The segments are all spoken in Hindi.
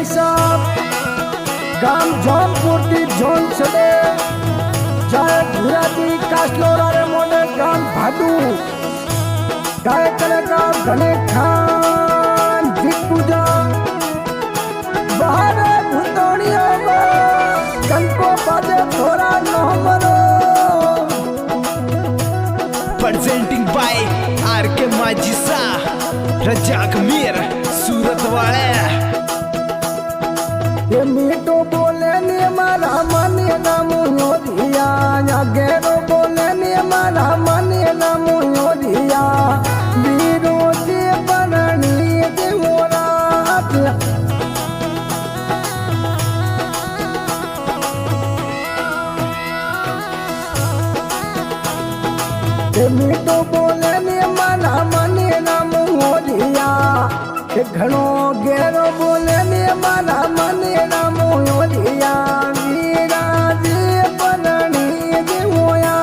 ભાઈ સાહેબ ગામ જોનપુરથી જોન છડે જાય ગુજરાતી કાસલોરા મોડે ગામ ભાડુ ગાય કલાકાર ઘને ખાન જીતુજા બહાર ભૂતોણીઓમાં કંકો બાજે થોડા નોમરો presenting by RK Majisa Rajak Mir Surat Wale ये मीठो बोले ने मारा माने नाम योरिया गेरो बोले ने मारा माने नाम योरिया वीरो से बननी देवरात ये मीठो बोले ने मारा माने नाम योरिया घणो गेरो बोले ने मारा माने नाम योरिया वीरा जे बननी देवोया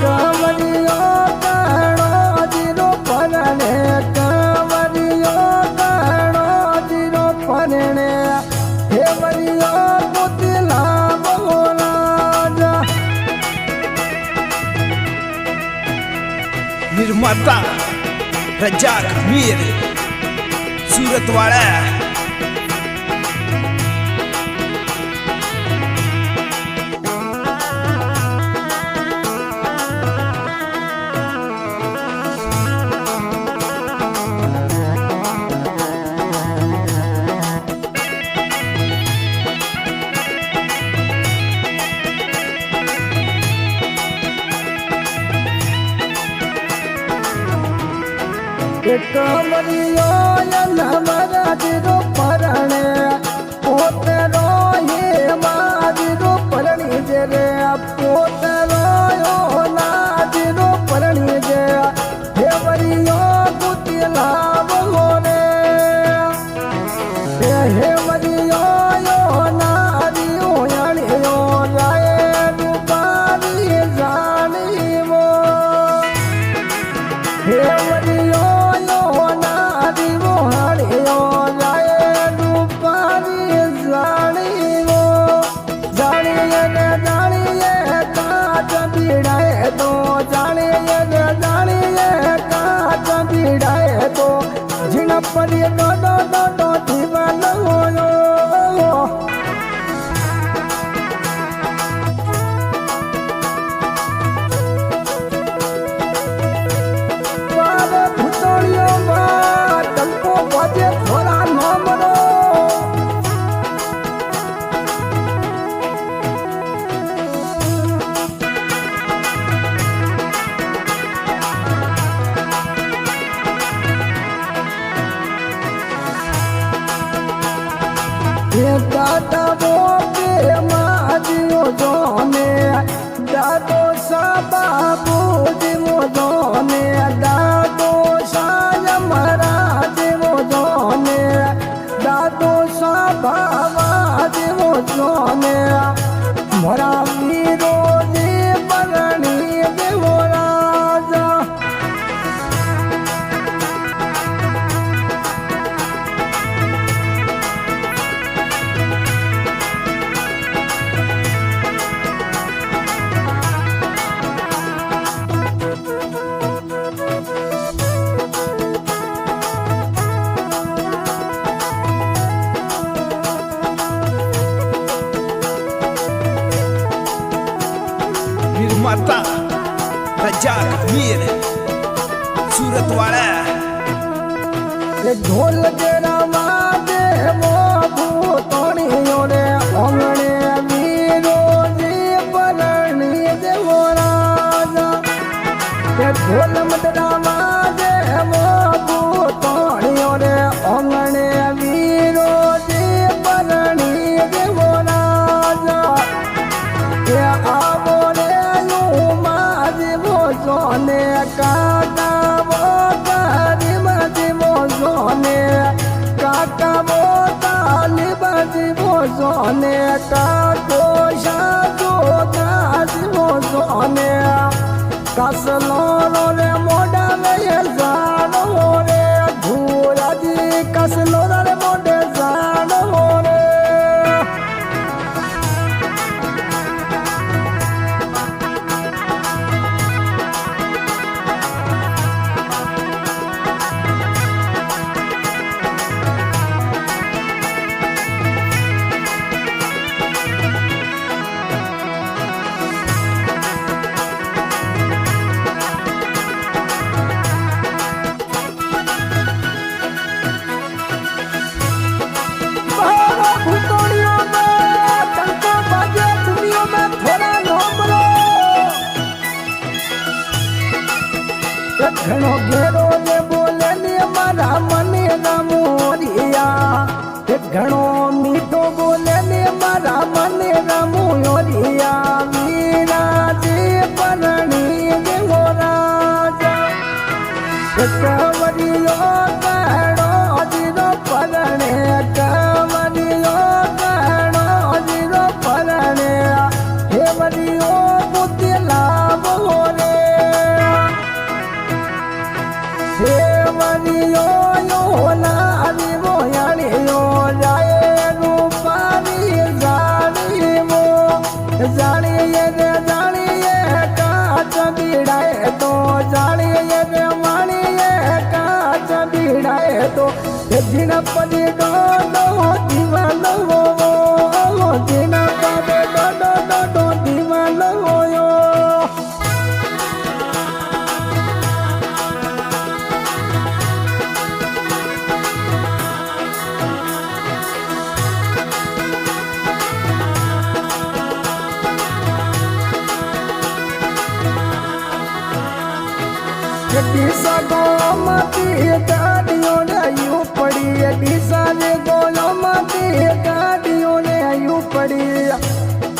कमरियो कणो जीरो परणे कमरियो कणो जीरो परणे हे मरियो पुतला बोला Nirmata Rajak Mir Surat Wale कमरियो Namra zero परणे पोतरो ये माजीरो परणी जे रे पोतरो यो ना जीरो परणी जे हे वरियो कुतिला बोले हे वरियो यो ना दियो यानी यो जाए दुपारी जानी वो हे वरियो तो जिन पर दो दीवान होयो बाबा भूतोड़ियो मां टंको बाजे थोड़ा नमरो दादा वो के माजियो जोने दादो साबा बुदिमो जोने दादो साय महाराज वो जोने दादो साबा वादिमो जोने मोरा वीरो दे बरणी देवो राजा Nirmata Rajak Mir Surat Wale ढोल तेरा मादे वो भूतोड़ियो रे ओंगणे वीरो जी बरणी देवो राजा ढोल मदरा मादे वो भूतोड़ियो रे ओंगणे वीरो जी बरणी देवो राजा आवो रे यू माजी वो सोने काका वो तारी माजी वो सोने काका वो ताली माजी वो सोने काको शादो काजी वो सोने कसलो रे मोड़ा में ये जानो रे धूरा जी कसलो रे मोड़ा ઘણો મીઠો બોલે ને મારા મને રમુયો રિયા વીરાજી પરણી દેવો રાજા કવરિયો કણો જીરો પરણે કવરિયો કણો જીરો પરણે હે વરિયો બુદ્ધિ લાવો રે હે વરિયો યો લાવી મોયાણીયો જાય રૂપારી જાણીએ રે જાણીએ કાચ બીડાય તો જાણીએ રે માણીએ કાચ બીડાય તો ઝીણપદી ડોડો દીવાનો ઝીણપદે ડોડો દીવાનો ડીસા ગોમાંથી ગાડીઓને આયુ પડી ડીસા ને ગોલોમાંથી ગાડીઓને આયુ પડી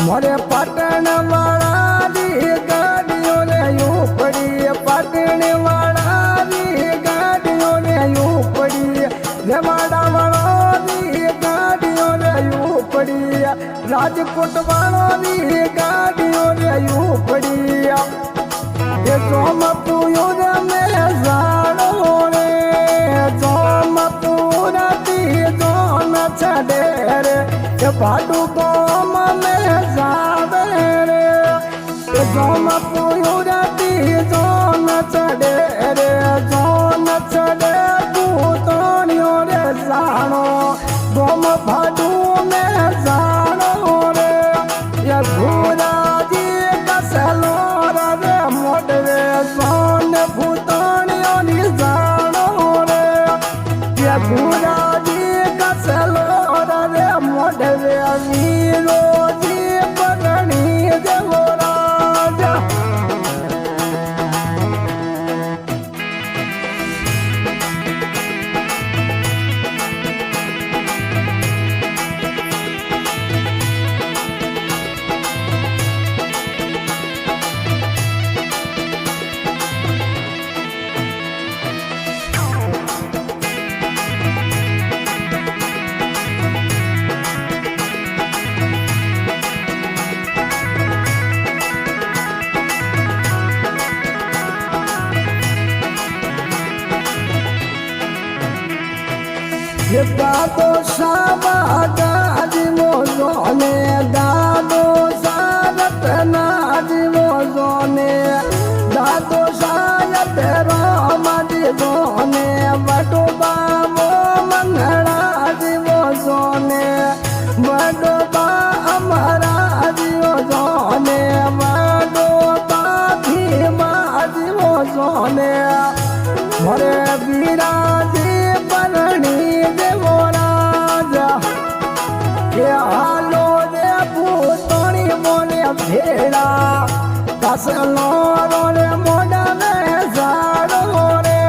મોરે પાટણ વાળાની ગાડીઓને આયુ પડી પાટણ વાળાની ગાડીઓને આયુ પડી રેવાડા વાળાની ગાડીઓને આયુ પડી રાજકોટ વાળાની ગાડીઓને આયુ પડી ये सोमपुर में जानो रे सोमपुर ती जोन छड़े रे ये भाडू गोम में जावे रे ये सोमपुर ती जोन छड़े रे जोन छड़े भूतोनियो रे जानो गोम भाडू में जानो रे ये भूराजी कसलो મોડવે સોન ભૂતાણીઓની જાણો રે ત્યાં ગુરાજી કસલો રે મોડવે વીરોજી પરણી દેવો રાજા દાદો સાવા ગાજી મોજોને દાદો સારત નાજી મોજોને દાદો સાયત રામાજી જોને વડો બામો મંગળાજી મોજોને વડો બા અમારાજી જોને વડો બા ભીમાજી મોજોને મોરે વીરાજી પરણી દેવો રાજા કે હાલો રે ભૂતોણી મોને ભેડા કસલો રે મોડા મે જાડો રે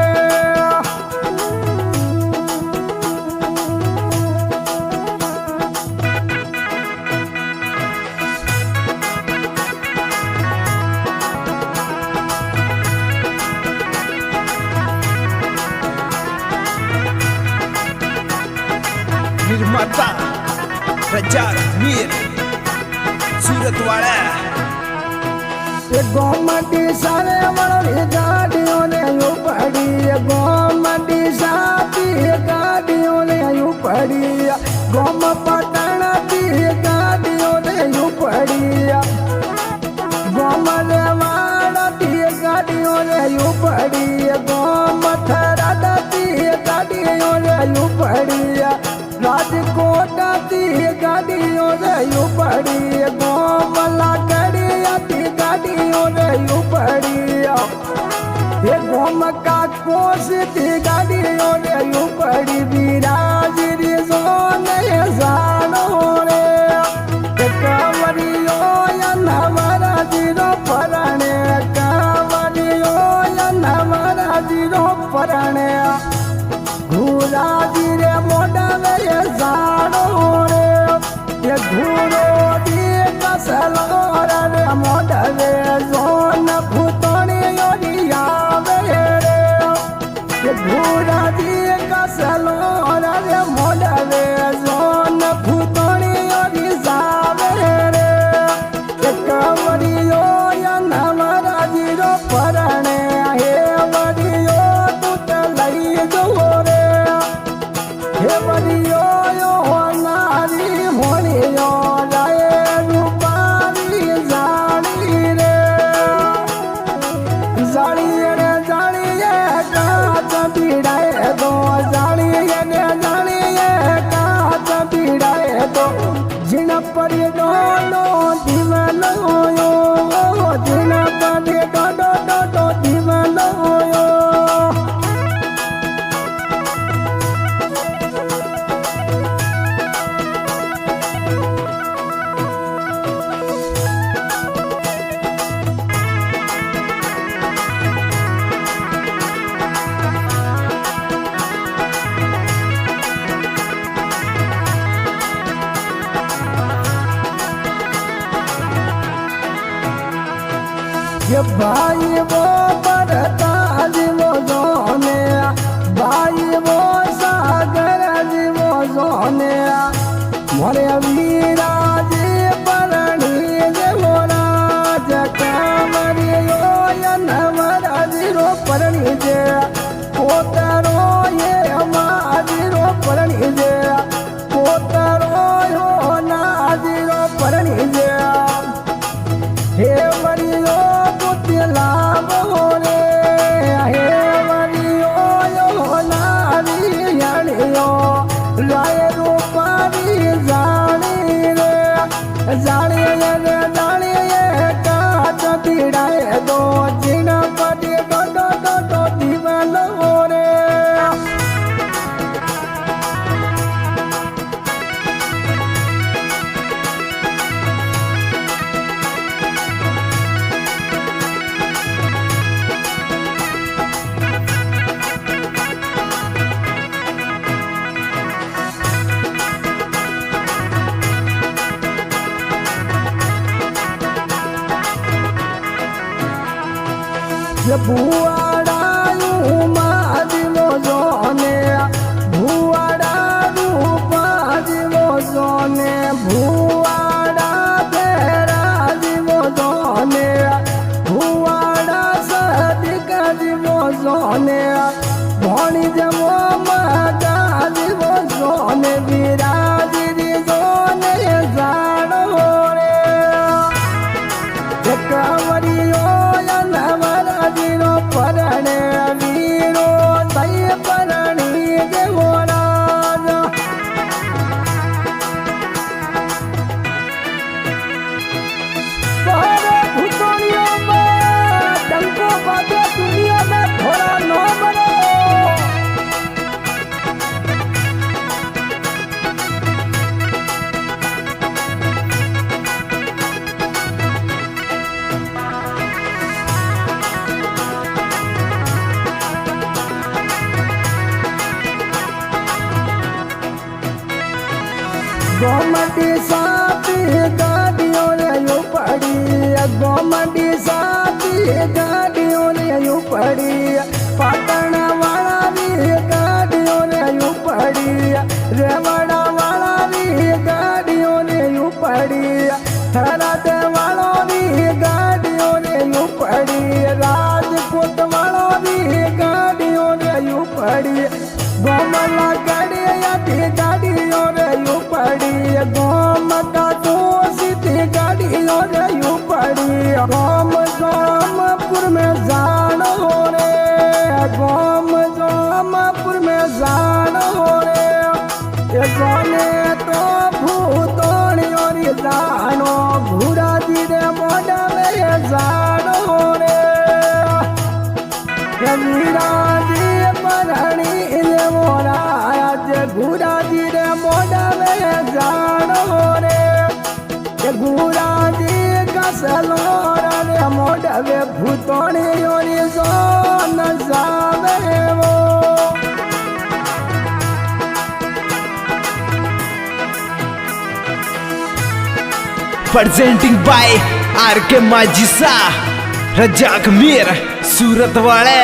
निर्माता रजाक मीर सूरत वाला गोमती सारे वाली गाड़ियों ने यू पड़ी गोमती साथी गाड़ियों ने यू पड़ी गोम पटन की गाड़ियों ने यू पड़ी गोम रेवाड़ा की गाड़ियों ने यू पड़ी गोम थरादा की गाड़ियों ने यू पड़ी राजकोट की गाड़ियों ने यू पड़ी गोमला गड़िया की गाड़ियों ने यू पड़ी ये गोम का कोस की गाड़ियों ने यू पड़ी विराजरी सोने जानो रे कावरियो या नवरा जीरो परणे कावरियो या नवरा जीरो परणे घूरा जीरे मोड़ा वे जानो મોઢવે જોન ભૂતોણી આવે રે કે ભૂરાજી કસલો રે મોઢવે જોન ભૂતોણી આવે રે કે કવરિયો નવરાજી રો પરણે હે વરિયો તું લઈ જવો રે હે વરિયો નારી મોણિયો પડી ડોલો દીવાનો જીના પડી ડોડો દીવાનો ये भाई वो बरता जीवो जोने भाई वो सागर जीवो जोने मोरे वीरा जी परणी जीवो राज कामरियो नवरा जीरो परणी जे पोतरो ये माजीरो परणी जे पोतरो यो ना जीरो परणी जे हे वरियो लाभो रे हे वरियो यो नारी हणियो राय रूपारी जानी रे जानी रे जानी काच पीड़ाए दो जीना पड़ी डो दीवालो रे ભુવાડાયું માજીવો જોને ભુવાડાનું પાજીવો જોને ભુવાડા તેરા જીવો જોને ભુવાડા સદિકા જીવો જોને ભણી જવો મજા જીવો જોને વિરાજી જોને જાણો રે કવરિયો પરણે વીરો તય પરણી જેવો રાજ બહાર ભૂતોણીઓમાં ડંકો વાગે દુનિયામાં થોડા નો બનો गोमती साथी गाड़ियों ने यूं पड़ी गोमती साथी गाड़ियों ने यूं पड़ी पाटण वाला भी गाड़ियों ने यूं पड़ी रेवड़ा वाला भी गाड़ियों ने यूं पड़ी थराद वालों भी गाड़ियों ने यूं पड़ी राजपूत वालों भी गाड़ियों ने यूं पड़ी गोमला गाड़ियों ने यूं पड़ी गोम का तो सीधी गाड़ियों ने यूं पड़ी गोम जोमपुर में जानो रे गोम जोमपुर में जानो रे ये जाने तो भूतोणियों रे जानो घूरा जी रे मोड़ा में जानो रे वीराजी परणी मोरा घूराजी रे मोड़ा में जानो रे घूराजी कसलो रे मोड़ा में भूतोणियों रे जोन जावे वो presenting by आर के माजिसा रजाक मीर सूरत वाले